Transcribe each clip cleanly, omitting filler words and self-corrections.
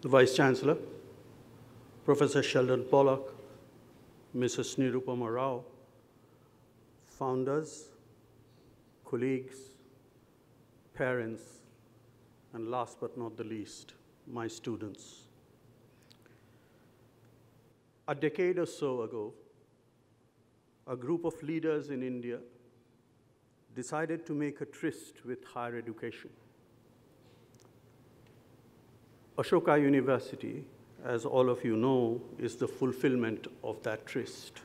the Vice Chancellor, Professor Sheldon Pollock, Mrs. Nirupama Rao, founders, colleagues, parents, and last but not the least, my students. A decade or so ago, a group of leaders in India decided to make a tryst with higher education. Ashoka University, as all of you know, is the fulfillment of that tryst.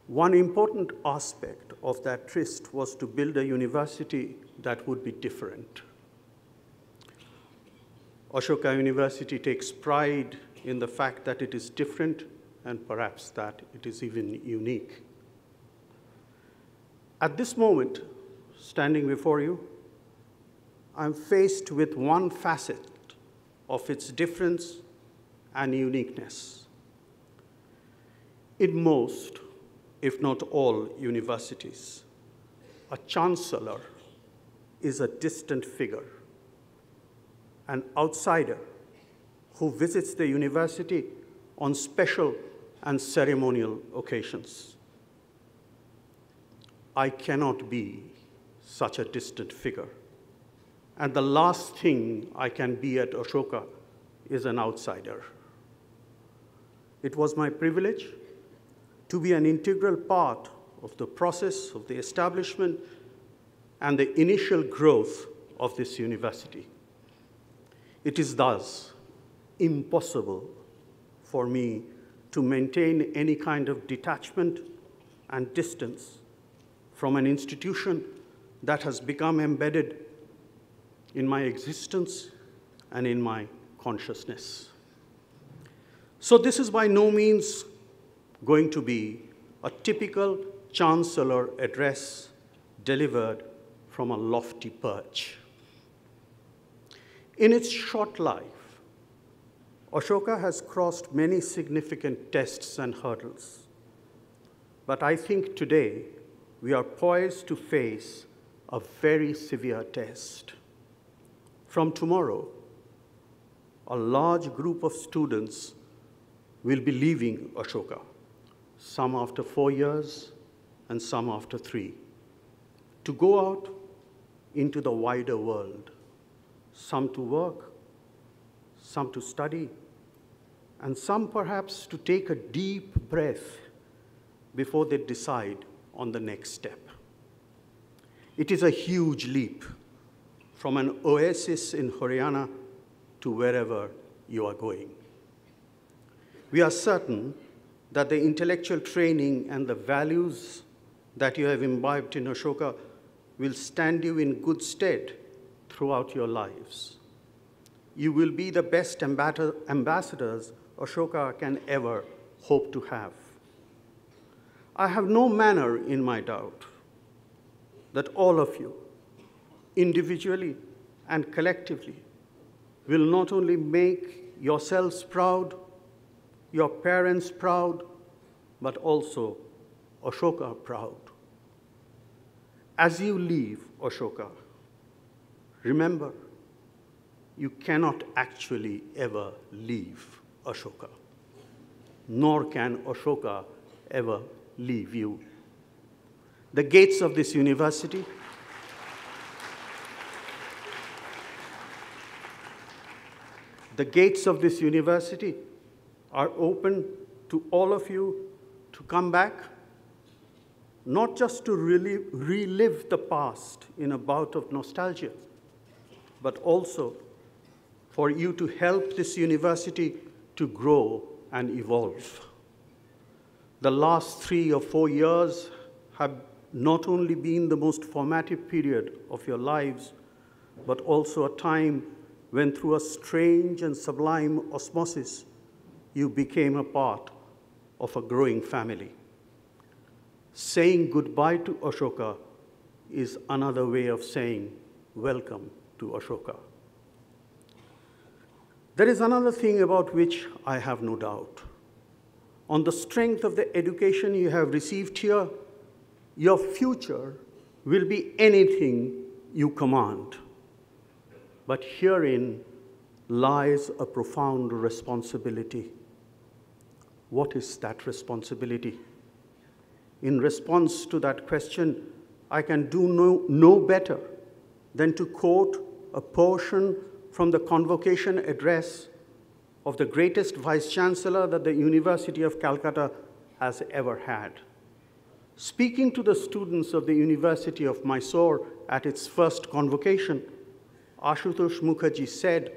One important aspect of that tryst was to build a university that would be different. Ashoka University takes pride in the fact that it is different and perhaps that it is even unique. At this moment, standing before you, I'm faced with one facet of its difference and uniqueness. In most, if not all, universities, a chancellor is a distant figure, an outsider who visits the university on special and ceremonial occasions. I cannot be such a distant figure. And the last thing I can be at Ashoka is an outsider. It was my privilege to be an integral part of the process of the establishment and the initial growth of this university. It is thus impossible for me to maintain any kind of detachment and distance from an institution that has become embedded in my existence and in my consciousness. So this is by no means going to be a typical chancellor address delivered from a lofty perch. In its short life, Ashoka has crossed many significant tests and hurdles. But I think today we are poised to face a very severe test. From tomorrow, a large group of students will be leaving Ashoka, some after 4 years and some after 3, to go out into the wider world, some to work, some to study, and some perhaps to take a deep breath before they decide on the next step. It is a huge leap from an oasis in Haryana to wherever you are going. We are certain that the intellectual training and the values that you have imbibed in Ashoka will stand you in good stead throughout your lives. You will be the best ambassadors Ashoka can ever hope to have. I have no manner in my doubt that all of you, individually and collectively, will not only make yourselves proud, your parents proud, but also Ashoka proud. As you leave Ashoka, remember, you cannot actually ever leave Ashoka, nor can Ashoka ever leave you. The gates of this university are open to all of you to come back, not just to relive the past in a bout of nostalgia, but also for you to help this university to grow and evolve. The last 3 or 4 years have not only been the most formative period of your lives, but also a time when through a strange and sublime osmosis, you became a part of a growing family. Saying goodbye to Ashoka is another way of saying welcome to Ashoka. There is another thing about which I have no doubt. On the strength of the education you have received here, your future will be anything you command. But herein lies a profound responsibility. What is that responsibility? In response to that question, I can do no better than to quote a portion from the Convocation address of the greatest Vice-Chancellor that the University of Calcutta has ever had. Speaking to the students of the University of Mysore at its first Convocation, Ashoka Mukherjee said,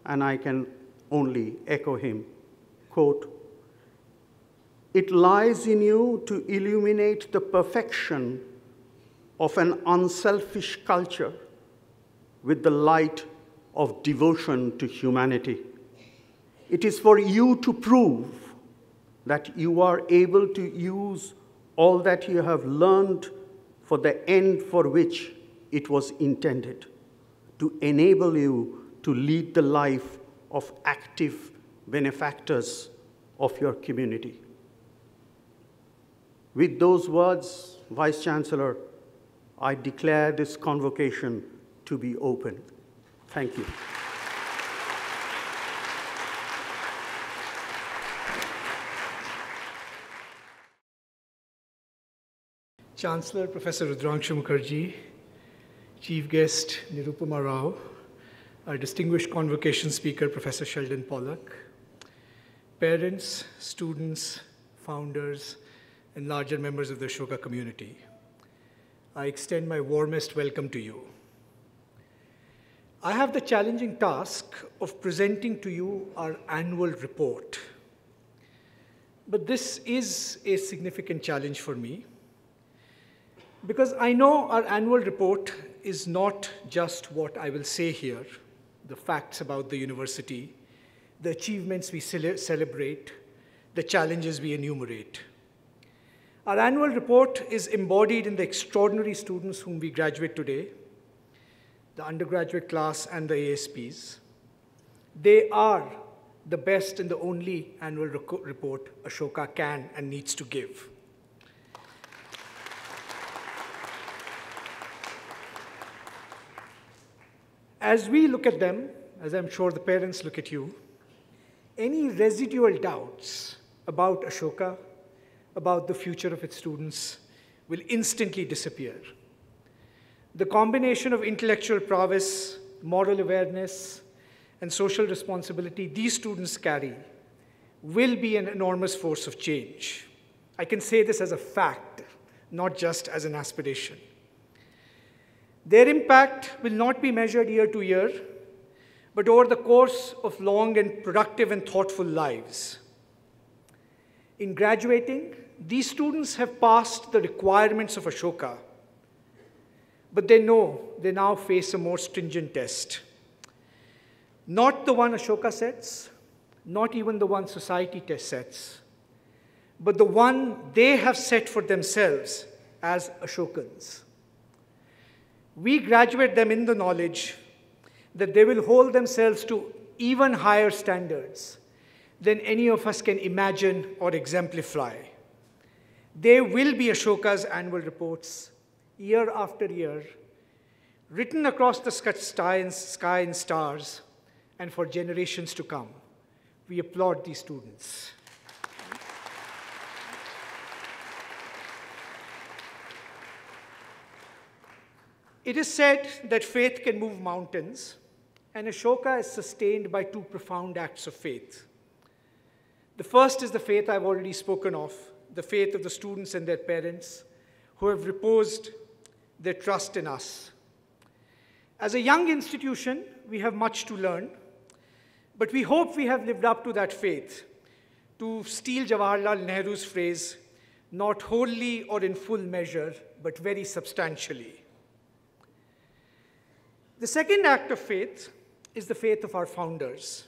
and I can only echo him, quote, "It lies in you to illuminate the perfection of an unselfish culture with the light of devotion to humanity. It is for you to prove that you are able to use all that you have learned for the end for which it was intended, to enable you to lead the life of active benefactors of your community." With those words, Vice-Chancellor, I declare this convocation to be open. Thank you. Chancellor, Professor Rudrangshu Mukherjee, Chief Guest Nirupama Rao, our distinguished convocation speaker, Professor Sheldon Pollack, parents, students, founders, and larger members of the Ashoka community, I extend my warmest welcome to you. I have the challenging task of presenting to you our annual report. But this is a significant challenge for me, because I know our annual report is not just what I will say here, the facts about the university, the achievements we celebrate, the challenges we enumerate. Our annual report is embodied in the extraordinary students whom we graduate today, the undergraduate class and the ASPs. They are the best and the only annual report Ashoka can and needs to give. As we look at them, as I'm sure the parents look at you, any residual doubts about Ashoka, about the future of its students, will instantly disappear. The combination of intellectual prowess, moral awareness, and social responsibility these students carry will be an enormous force of change. I can say this as a fact, not just as an aspiration. Their impact will not be measured year to year, but over the course of long and productive and thoughtful lives. In graduating, these students have passed the requirements of Ashoka, but they know they now face a more stringent test. Not the one Ashoka sets, not even the one society sets, but the one they have set for themselves as Ashokans. We graduate them in the knowledge that they will hold themselves to even higher standards than any of us can imagine or exemplify. They will be Ashoka's annual reports, year after year, written across the sky and stars, and for generations to come. We applaud these students. It is said that faith can move mountains, and Ashoka is sustained by two profound acts of faith. The first is the faith I've already spoken of, the faith of the students and their parents who have reposed their trust in us. As a young institution, we have much to learn, but we hope we have lived up to that faith. To steal Jawaharlal Nehru's phrase, not wholly or in full measure, but very substantially. The second act of faith is the faith of our founders.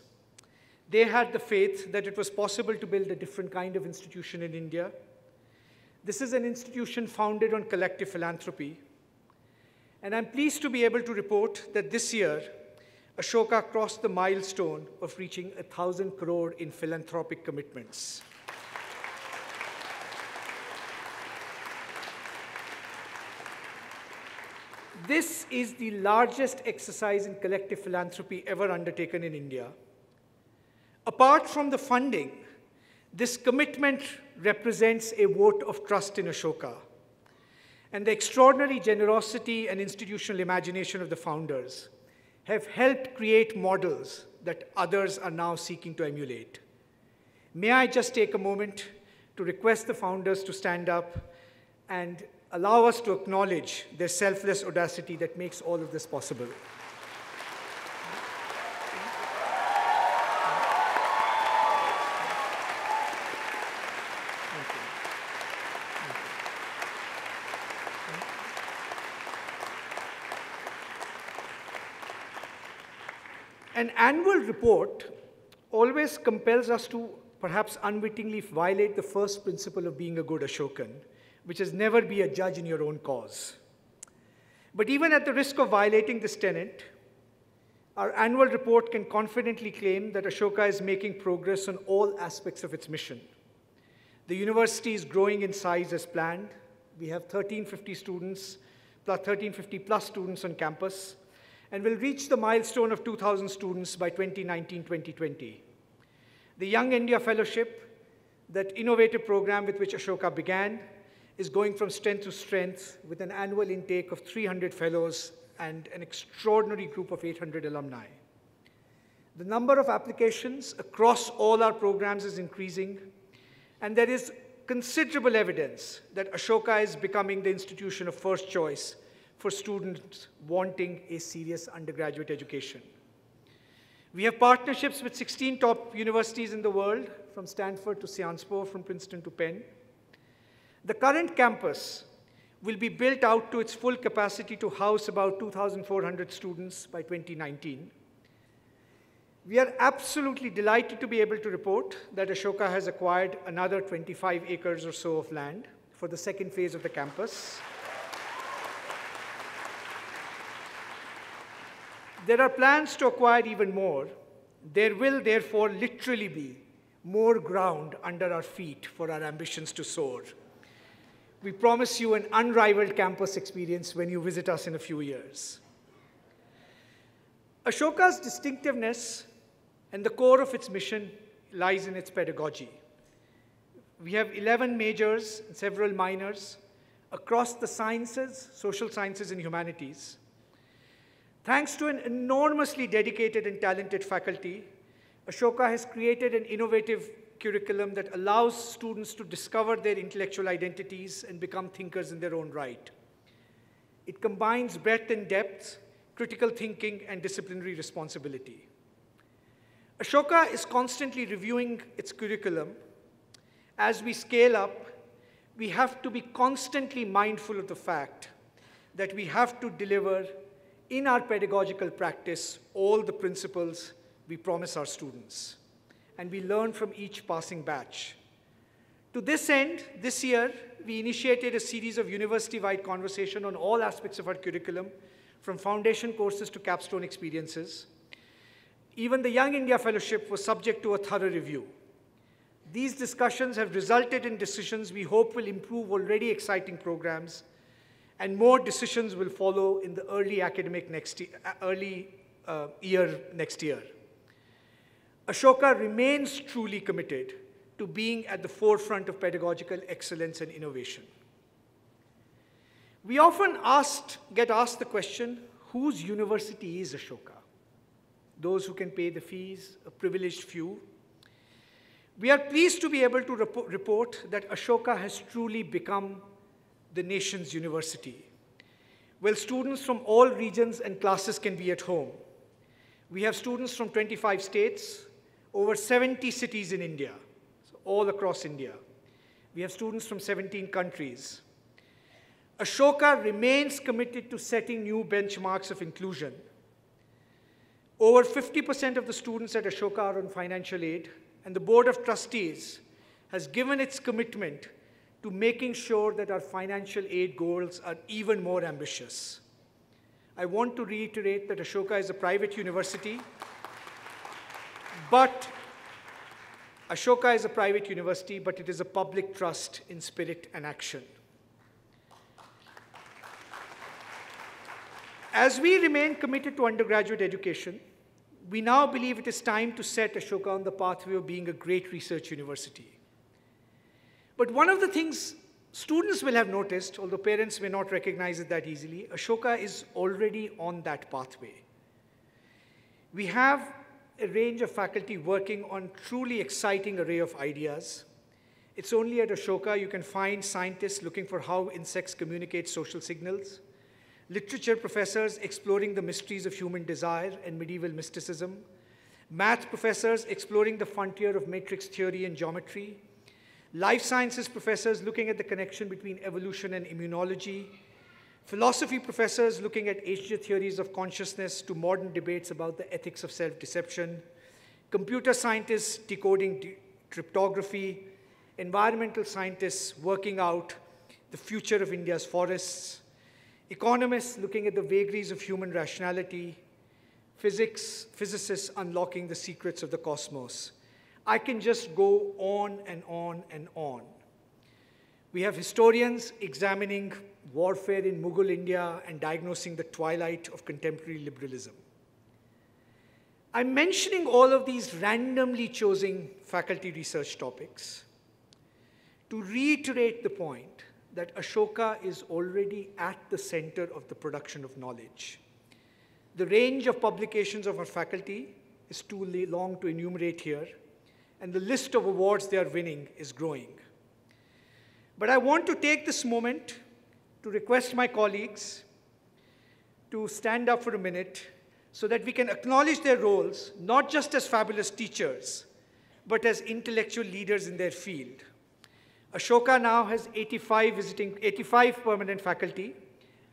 They had the faith that it was possible to build a different kind of institution in India. This is an institution founded on collective philanthropy. And I'm pleased to be able to report that this year, Ashoka crossed the milestone of reaching 1,000 crore in philanthropic commitments. This is the largest exercise in collective philanthropy ever undertaken in India. Apart from the funding, this commitment represents a vote of trust in Ashoka and the extraordinary generosity and institutional imagination of the founders have helped create models that others are now seeking to emulate. May I just take a moment to request the founders to stand up and allow us to acknowledge their selfless audacity that makes all of this possible. An annual report always compels us to perhaps unwittingly violate the first principle of being a good Ashokan, which is never be a judge in your own cause. But even at the risk of violating this tenet, our annual report can confidently claim that Ashoka is making progress on all aspects of its mission. The university is growing in size as planned. We have 1350 plus students on campus, and will reach the milestone of 2,000 students by 2019-2020. The Young India Fellowship, that innovative program with which Ashoka began, is going from strength to strength with an annual intake of 300 fellows and an extraordinary group of 800 alumni. The number of applications across all our programs is increasing, and there is considerable evidence that Ashoka is becoming the institution of first choice for students wanting a serious undergraduate education. We have partnerships with 16 top universities in the world, from Stanford to Sciences Po, from Princeton to Penn. The current campus will be built out to its full capacity to house about 2,400 students by 2019. We are absolutely delighted to be able to report that Ashoka has acquired another 25 acres or so of land for the second phase of the campus. There are plans to acquire even more. There will therefore literally be more ground under our feet for our ambitions to soar. We promise you an unrivaled campus experience when you visit us in a few years. Ashoka's distinctiveness and the core of its mission lies in its pedagogy. We have 11 majors and several minors across the sciences, social sciences, and humanities. Thanks to an enormously dedicated and talented faculty, Ashoka has created an innovative curriculum that allows students to discover their intellectual identities and become thinkers in their own right. It combines breadth and depth, critical thinking, and disciplinary responsibility. Ashoka is constantly reviewing its curriculum. As we scale up, we have to be constantly mindful of the fact that we have to deliver in our pedagogical practice all the principles we promise our students, and we learn from each passing batch. To this end, this year, we initiated a series of university-wide conversation on all aspects of our curriculum, from foundation courses to capstone experiences. Even the Young India Fellowship was subject to a thorough review. These discussions have resulted in decisions we hope will improve already exciting programs, and more decisions will follow in the early year next year. Ashoka remains truly committed to being at the forefront of pedagogical excellence and innovation. We often get asked the question, whose university is Ashoka? Those who can pay the fees, a privileged few. We are pleased to be able to report that Ashoka has truly become the nation's university, where students from all regions and classes can be at home. We have students from 25 states, over 70 cities in India, so all across India. We have students from 17 countries. Ashoka remains committed to setting new benchmarks of inclusion. Over 50% of the students at Ashoka are on financial aid, and the Board of Trustees has given its commitment to making sure that our financial aid goals are even more ambitious. I want to reiterate that Ashoka is a private university, but it is a public trust in spirit and action. As we remain committed to undergraduate education, we now believe it is time to set Ashoka on the pathway of being a great research university. But one of the things students will have noticed, although parents may not recognize it that easily, Ashoka is already on that pathway. We have a range of faculty working on truly exciting array of ideas. It's only at Ashoka you can find scientists looking for how insects communicate social signals, literature professors exploring the mysteries of human desire and medieval mysticism, math professors exploring the frontier of matrix theory and geometry, life sciences professors looking at the connection between evolution and immunology, philosophy professors looking at ancient theories of consciousness to modern debates about the ethics of self-deception, computer scientists decoding cryptography, environmental scientists working out the future of India's forests, economists looking at the vagaries of human rationality, physicists unlocking the secrets of the cosmos. I can just go on and on and on. We have historians examining warfare in Mughal India and diagnosing the twilight of contemporary liberalism. I'm mentioning all of these randomly chosen faculty research topics to reiterate the point that Ashoka is already at the center of the production of knowledge. The range of publications of our faculty is too long to enumerate here, and the list of awards they are winning is growing. But I want to take this moment to request my colleagues to stand up for a minute so that we can acknowledge their roles, not just as fabulous teachers, but as intellectual leaders in their field. Ashoka now has 85 permanent faculty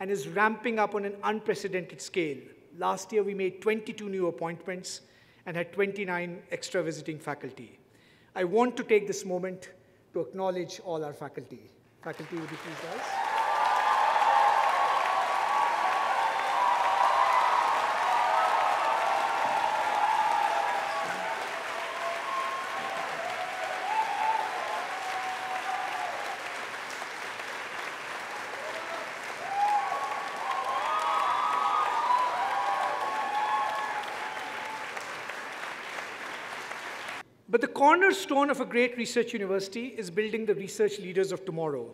and is ramping up on an unprecedented scale. Last year, we made 22 new appointments and had 29 extra visiting faculty. I want to take this moment to acknowledge all our faculty. Faculty, would you please rise? But the cornerstone of a great research university is building the research leaders of tomorrow.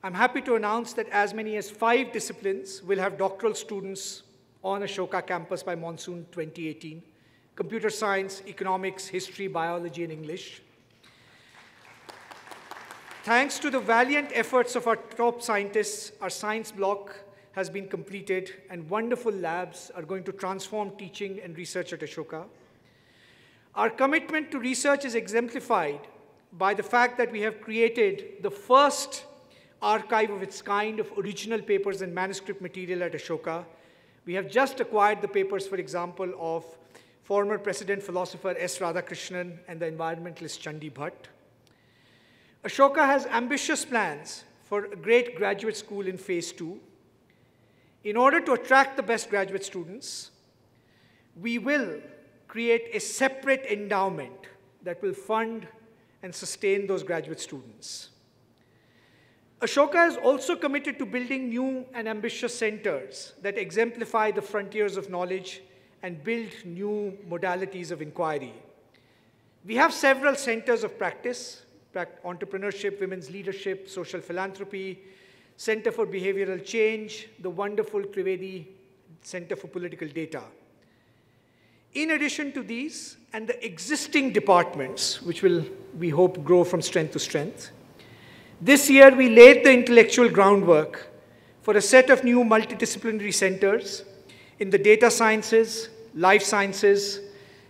I'm happy to announce that as many as 5 disciplines will have doctoral students on Ashoka campus by monsoon 2018: computer science, economics, history, biology, and English. Thanks to the valiant efforts of our top scientists, our science block has been completed, and wonderful labs are going to transform teaching and research at Ashoka. Our commitment to research is exemplified by the fact that we have created the first archive of its kind of original papers and manuscript material at Ashoka. We have just acquired the papers, for example, of former President philosopher S. Radhakrishnan and the environmentalist Chandi Bhatt. Ashoka has ambitious plans for a great graduate school in phase 2. In order to attract the best graduate students, we will create a separate endowment that will fund and sustain those graduate students. Ashoka is also committed to building new and ambitious centers that exemplify the frontiers of knowledge and build new modalities of inquiry. We have several centers of practice: entrepreneurship, women's leadership, social philanthropy, Center for Behavioral Change, the wonderful Trivedi Center for Political Data. In addition to these and the existing departments, which will, we hope, grow from strength to strength, this year we laid the intellectual groundwork for a set of new multidisciplinary centers in the data sciences, life sciences,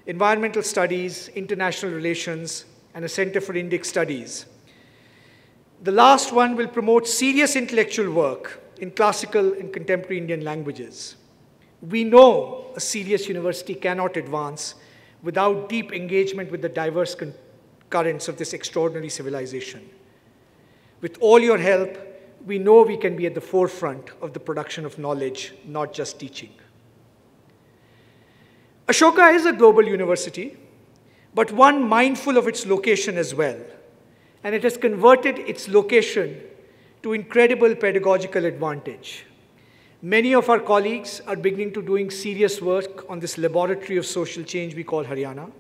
environmental studies, international relations, and a Center for Indic Studies. The last one will promote serious intellectual work in classical and contemporary Indian languages. We know a serious university cannot advance without deep engagement with the diverse currents of this extraordinary civilization. With all your help, we know we can be at the forefront of the production of knowledge, not just teaching. Ashoka is a global university, but one mindful of its location as well, and it has converted its location to incredible pedagogical advantage. Many of our colleagues are beginning to doing serious work on this laboratory of social change we call Haryana.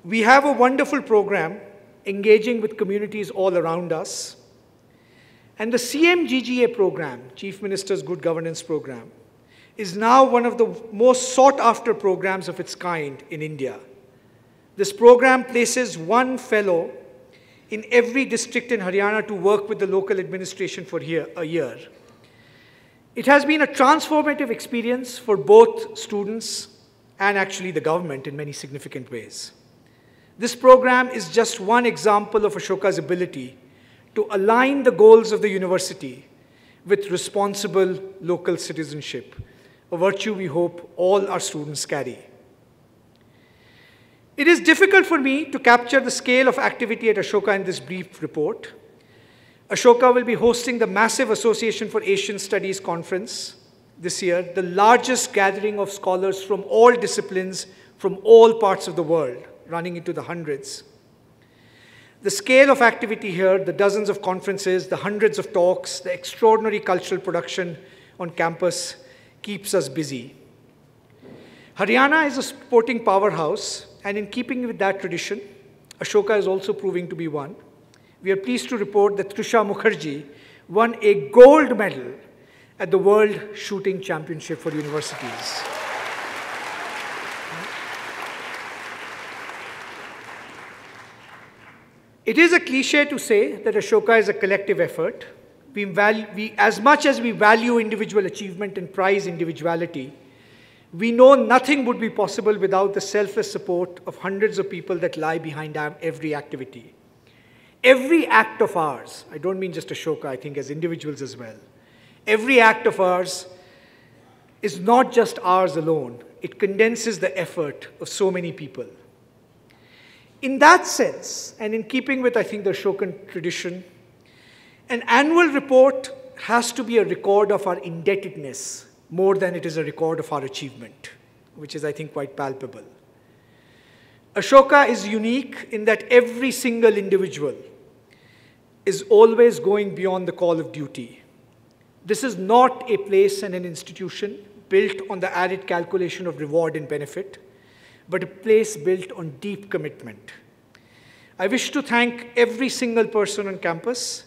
We have a wonderful program engaging with communities all around us. And the CMGGA program, Chief Minister's Good Governance Program, is now one of the most sought-after programs of its kind in India. This program places one fellow in every district in Haryana to work with the local administration for a year. It has been a transformative experience for both students and actually the government in many significant ways. This program is just one example of Ashoka's ability to align the goals of the university with responsible local citizenship, a virtue we hope all our students carry. It is difficult for me to capture the scale of activity at Ashoka in this brief report. Ashoka will be hosting the massive Association for Asian Studies conference this year, the largest gathering of scholars from all disciplines from all parts of the world, running into the hundreds. The scale of activity here, the dozens of conferences, the hundreds of talks, the extraordinary cultural production on campus keeps us busy. Haryana is a sporting powerhouse, and in keeping with that tradition, Ashoka is also proving to be one. We are pleased to report that Rudrangshu Mukherjee won a gold medal at the World Shooting Championship for Universities. It is a cliche to say that Ashoka is a collective effort. As much as we value individual achievement and prize individuality, we know nothing would be possible without the selfless support of hundreds of people that lie behind every activity. Every act of ours, I don't mean just Ashoka, I think as individuals as well, every act of ours is not just ours alone. It condenses the effort of so many people. In that sense, and in keeping with, I think, the Ashokan tradition, an annual report has to be a record of our indebtedness more than it is a record of our achievement, which is, I think, quite palpable. Ashoka is unique in that every single individual is always going beyond the call of duty. This is not a place and an institution built on the arid calculation of reward and benefit, but a place built on deep commitment. I wish to thank every single person on campus,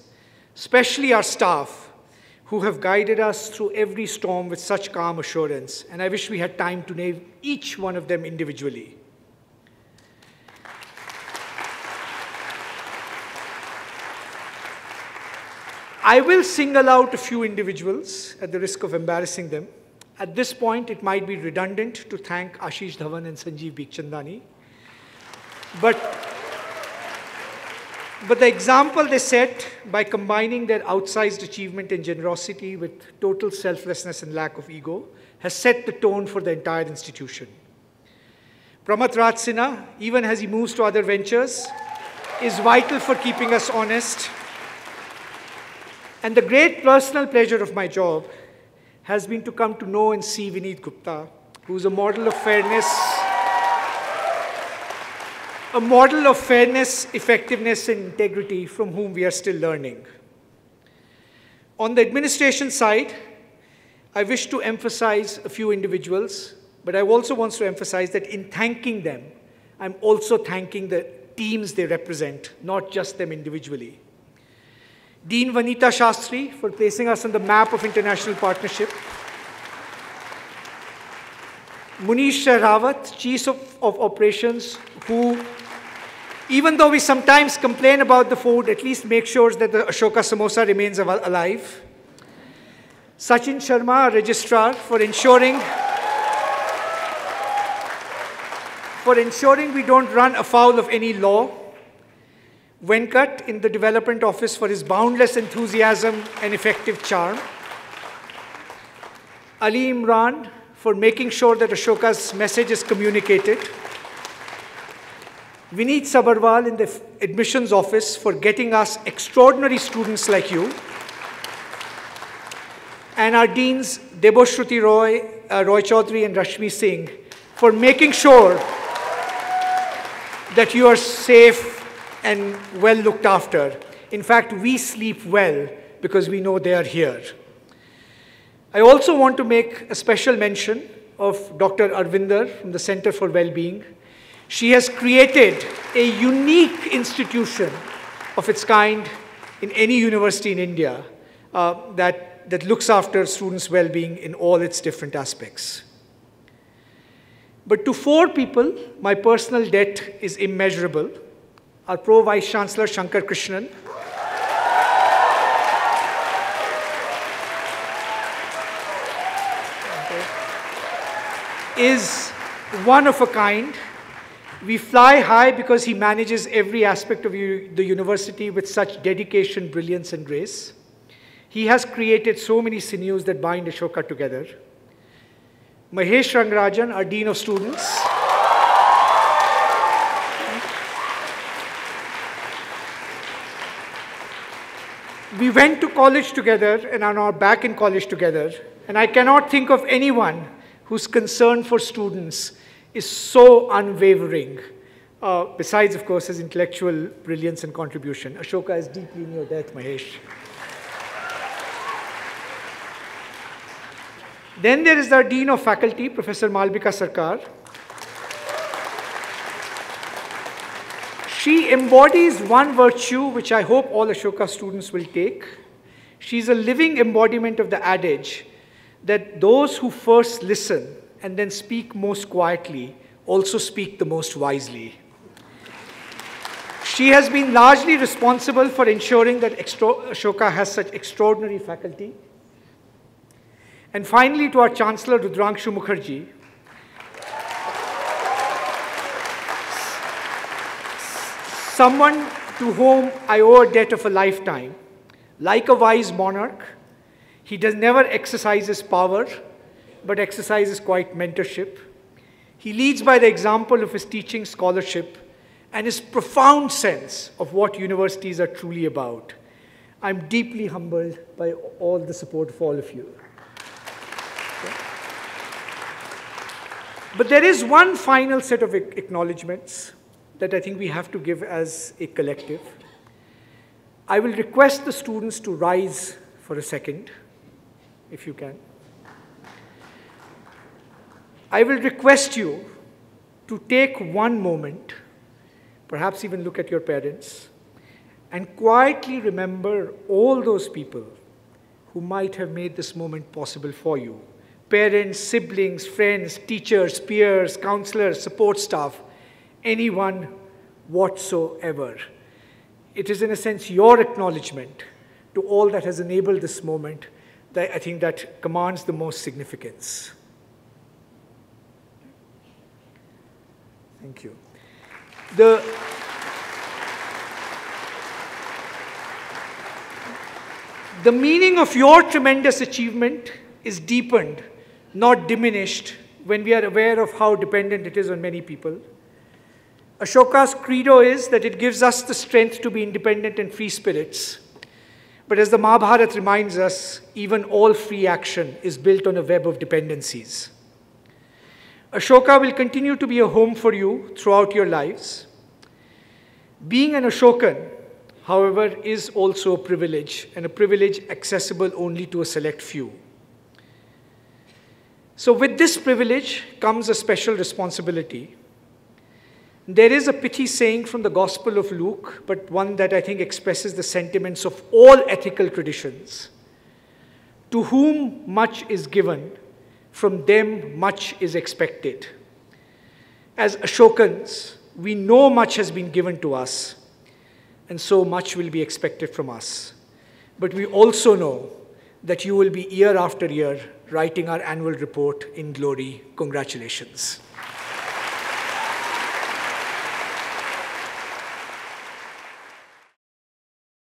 especially our staff, who have guided us through every storm with such calm assurance, and I wish we had time to name each one of them individually. I will single out a few individuals at the risk of embarrassing them. At this point, it might be redundant to thank Ashish Dhawan and Sanjeev Bikhchandani. But the example they set by combining their outsized achievement and generosity with total selflessness and lack of ego has set the tone for the entire institution. Pramath Raj Sinha, even as he moves to other ventures, is vital for keeping us honest. And the great personal pleasure of my job has been to come to know and see Vineet Gupta, who's a model of fairness, effectiveness, and integrity from whom we are still learning. On the administration side, I wish to emphasize a few individuals, but I also want to emphasize that in thanking them, I'm also thanking the teams they represent, not just them individually. Dean Vanita Shastri for placing us on the map of international partnership. Munish Rawat, Chief of Operations, who, even though we sometimes complain about the food, at least make sure that the Ashoka Samosa remains alive. Sachin Sharma, Registrar, for ensuring we don't run afoul of any law. Venkat in the development office for his boundless enthusiasm and effective charm. Ali Imran for making sure that Ashoka's message is communicated. Vineet Sabarwal in the admissions office for getting us extraordinary students like you. And our deans, Deboshruti Roy Chaudhary and Rashmi Singh, for making sure that you are safe and well looked after. In fact, we sleep well because we know they are here. I also want to make a special mention of Dr. Arvinder from the Center for Wellbeing. She has created a unique institution of its kind in any university in India that looks after students' well-being in all its different aspects. But to 4 people, my personal debt is immeasurable. Our Pro-Vice Chancellor, Shankar Krishnan, is one of a kind. We fly high because he manages every aspect of the university with such dedication, brilliance, and grace. He has created so many sinews that bind Ashoka together. Mahesh Rangarajan, our Dean of Students. We went to college together and are now back in college together. And I cannot think of anyone whose concern for students is so unwavering, besides, of course, his intellectual brilliance and contribution. Ashoka is deeply in your debt, Mahesh. Then there is our Dean of Faculty, Professor Malvika Sarkar. She embodies one virtue which I hope all Ashoka students will take. She's a living embodiment of the adage that those who first listen and then speak most quietly also speak the most wisely. She has been largely responsible for ensuring that Ashoka has such extraordinary faculty. And finally, to our Chancellor, Rudrangshu Mukherjee, someone to whom I owe a debt of a lifetime. Like a wise monarch, he does never exercise his power, but exercises quiet mentorship. He leads by the example of his teaching, scholarship, and his profound sense of what universities are truly about. I'm deeply humbled by all the support of all of you. But there is one final set of acknowledgements that I think we have to give as a collective. I will request the students to rise for a second, if you can. I will request you to take one moment, perhaps even look at your parents, and quietly remember all those people who might have made this moment possible for you. Parents, siblings, friends, teachers, peers, counselors, support staff, anyone whatsoever. It is, in a sense, your acknowledgement to all that has enabled this moment that I think that commands the most significance. Thank you. The meaning of your tremendous achievement is deepened, not diminished, when we are aware of how dependent it is on many people. Ashoka's credo is that it gives us the strength to be independent and free spirits. But as the Mahabharata reminds us, even all free action is built on a web of dependencies. Ashoka will continue to be a home for you throughout your lives. Being an Ashokan, however, is also a privilege, and a privilege accessible only to a select few. So with this privilege comes a special responsibility. There is a pithy saying from the Gospel of Luke, but one that I think expresses the sentiments of all ethical traditions. To whom much is given, from them much is expected. As Ashokans, we know much has been given to us, and so much will be expected from us. But we also know that you will be year after year writing our annual report in glory. Congratulations.